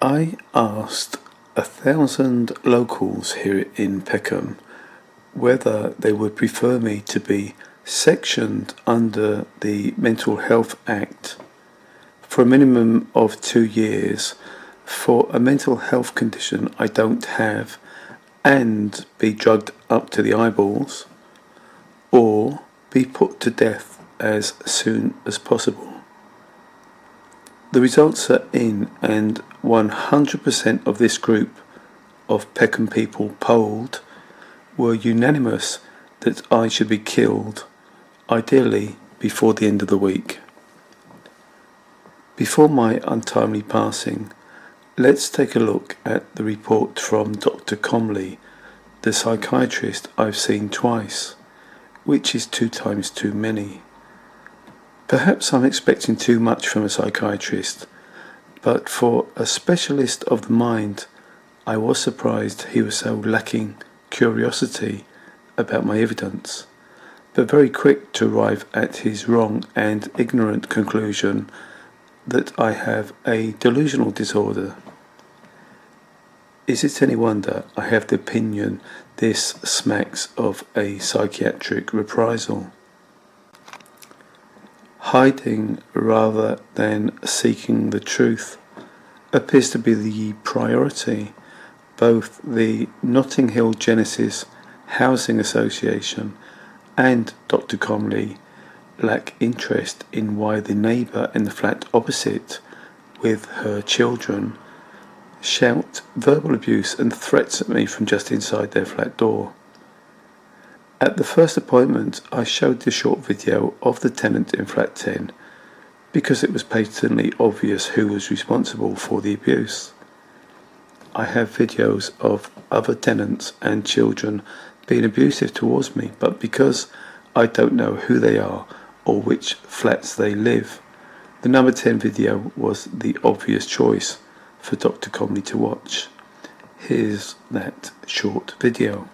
I asked 1,000 locals here in Peckham whether they would prefer me to be sectioned under the Mental Health Act for a minimum of 2 years for a mental health condition I don't have and be drugged up to the eyeballs, or be put to death as soon as possible. The results are in, and 100% of this group of Peckham people polled were unanimous that I should be killed, ideally before the end of the week. Before my untimely passing, let's take a look at the report from Dr. Comley, the psychiatrist I've seen twice, which is 2 times too many. Perhaps I'm expecting too much from a psychiatrist, but for a specialist of the mind, I was surprised he was so lacking curiosity about my evidence, but very quick to arrive at his wrong and ignorant conclusion that I have a delusional disorder. Is it any wonder I have the opinion this smacks of a psychiatric reprisal? Hiding rather than seeking the truth appears to be the priority. Both the Notting Hill Genesis Housing Association and Dr. Comley lack interest in why the neighbour in the flat opposite with her children shout verbal abuse and threats at me from just inside their flat door. At the first appointment, I showed the short video of the tenant in flat 10 because it was patently obvious who was responsible for the abuse. I have videos of other tenants and children being abusive towards me, but because I don't know who they are or which flats they live, the number 10 video was the obvious choice for Dr. Comley to watch. Here's that short video.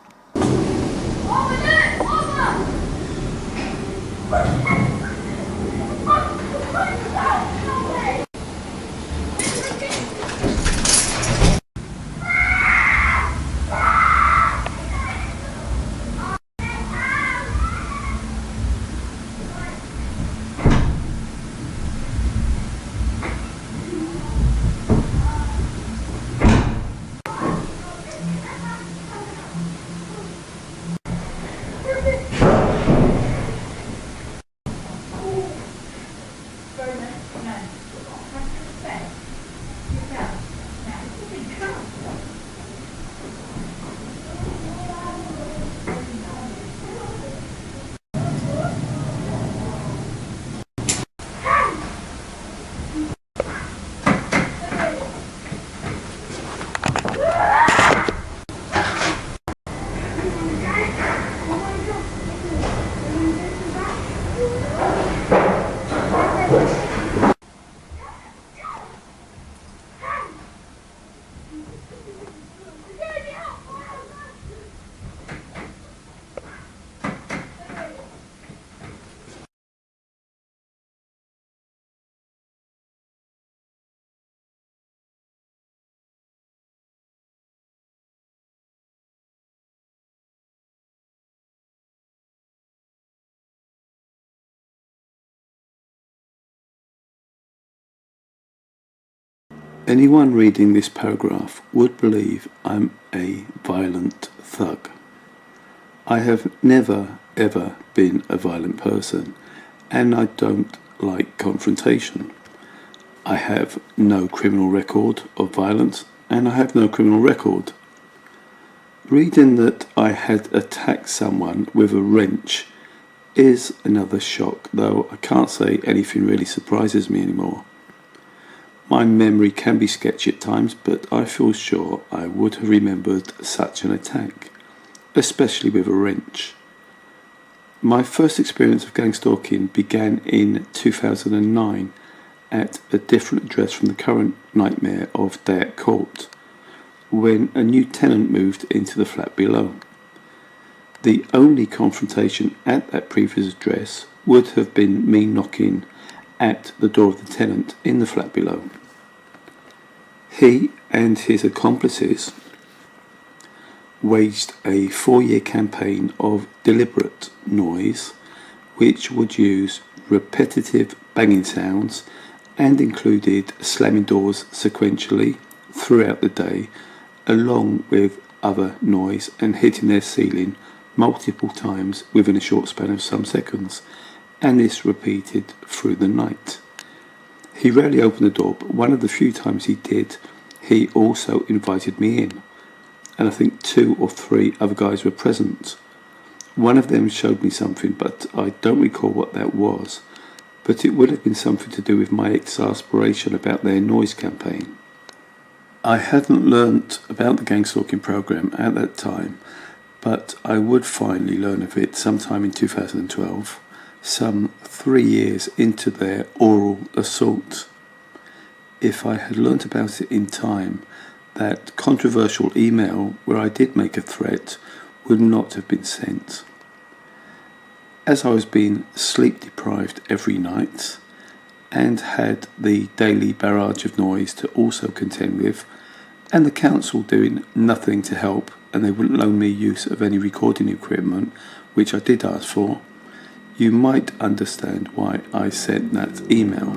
Anyone reading this paragraph would believe I'm a violent thug. I have never ever been a violent person, and I don't like confrontation. I have no criminal record of violence, and I have no criminal record. Reading that I had attacked someone with a wrench is another shock, though I can't say anything really surprises me anymore. My memory can be sketchy at times, but I feel sure I would have remembered such an attack, especially with a wrench. My first experience of gang stalking began in 2009 at a different address from the current nightmare of Dayat Court, when a new tenant moved into the flat below. The only confrontation at that previous address would have been me knocking at the door of the tenant in the flat below. He and his accomplices waged a 4-year campaign of deliberate noise which would use repetitive banging sounds and included slamming doors sequentially throughout the day, along with other noise and hitting their ceiling multiple times within a short span of some seconds, and this repeated through the night. He rarely opened the door, but one of the few times he did, he also invited me in, and I think 2 or 3 other guys were present. One of them showed me something, but I don't recall what that was, but it would have been something to do with my exasperation about their noise campaign. I hadn't learnt about the gang stalking program at that time, but I would finally learn of it sometime in 2012, some 3 years into their oral assault. If I had learnt about it in time, that controversial email where I did make a threat would not have been sent. As I was being sleep deprived every night and had the daily barrage of noise to also contend with, and the council doing nothing to help, and they wouldn't loan me use of any recording equipment, which I did ask for, you might understand why I sent that email.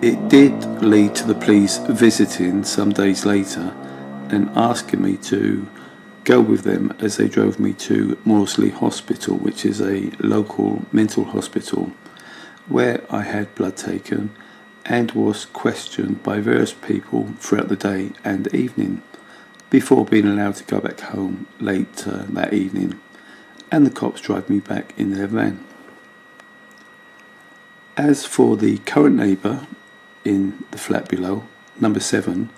It did lead to the police visiting some days later and asking me to go with them as they drove me to Morsley Hospital, which is a local mental hospital, where I had blood taken and was questioned by various people throughout the day and evening before being allowed to go back home later that evening, and the cops drive me back in their van. As for the current neighbour in the flat below, number 7,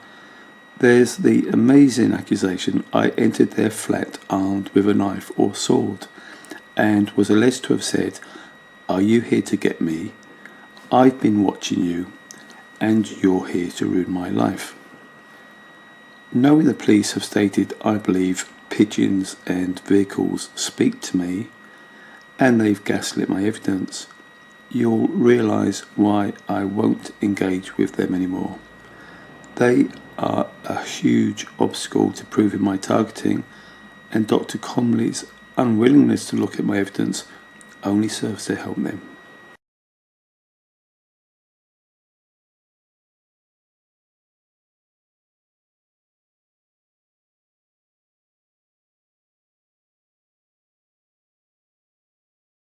there's the amazing accusation I entered their flat armed with a knife or sword and was alleged to have said, "Are you here to get me? I've been watching you and you're here to ruin my life." Knowing the police have stated, I believe, pigeons and vehicles speak to me, and they've gaslit my evidence, you'll realise why I won't engage with them anymore. They are a huge obstacle to proving my targeting, and Dr. Comley's unwillingness to look at my evidence only serves to help them.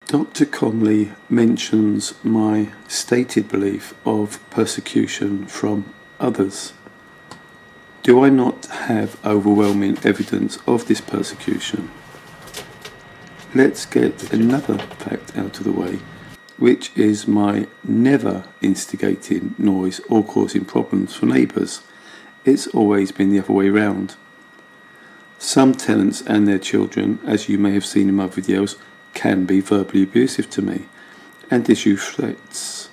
Dr. Comley mentions my stated belief of persecution from others. Do I not have overwhelming evidence of this persecution? Let's get another fact out of the way, which is my never instigating noise or causing problems for neighbours. It's always been the other way round. Some tenants and their children, as you may have seen in my videos, can be verbally abusive to me and issue threats,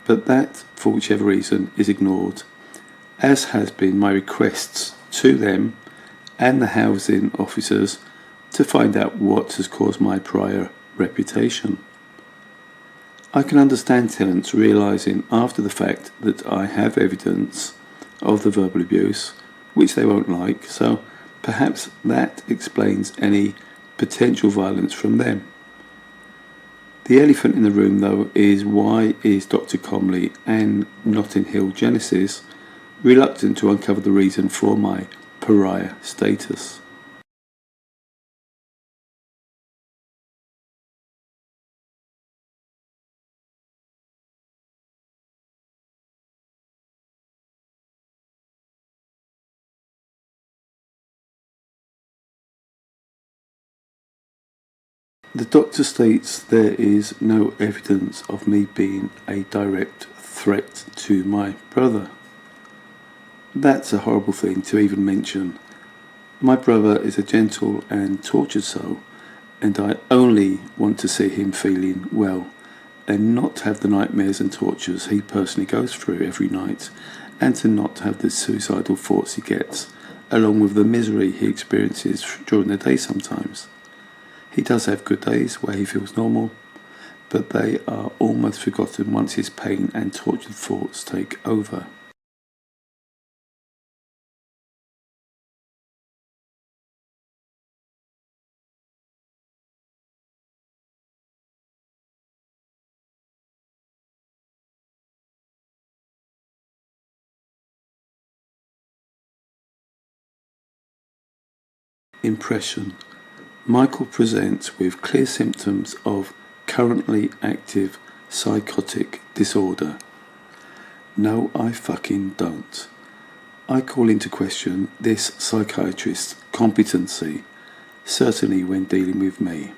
but that, for whichever reason, is ignored, as has been my requests to them and the housing officers to find out what has caused my prior reputation. I can understand tenants realising after the fact that I have evidence of the verbal abuse, which they won't like, so perhaps that explains any potential violence from them. The elephant in the room, though, is why is Dr. Comley and Notting Hill Genesis reluctant to uncover the reason for my pariah status? The doctor states there is no evidence of me being a direct threat to my brother. That's a horrible thing to even mention. My brother is a gentle and tortured soul, and I only want to see him feeling well and not have the nightmares and tortures he personally goes through every night, and to not have the suicidal thoughts he gets, along with the misery he experiences during the day sometimes. He does have good days where he feels normal, but they are almost forgotten once his pain and tortured thoughts take over. Impression. Michael presents with clear symptoms of currently active psychotic disorder. No, I fucking don't. I call into question this psychiatrist's competency, certainly when dealing with me.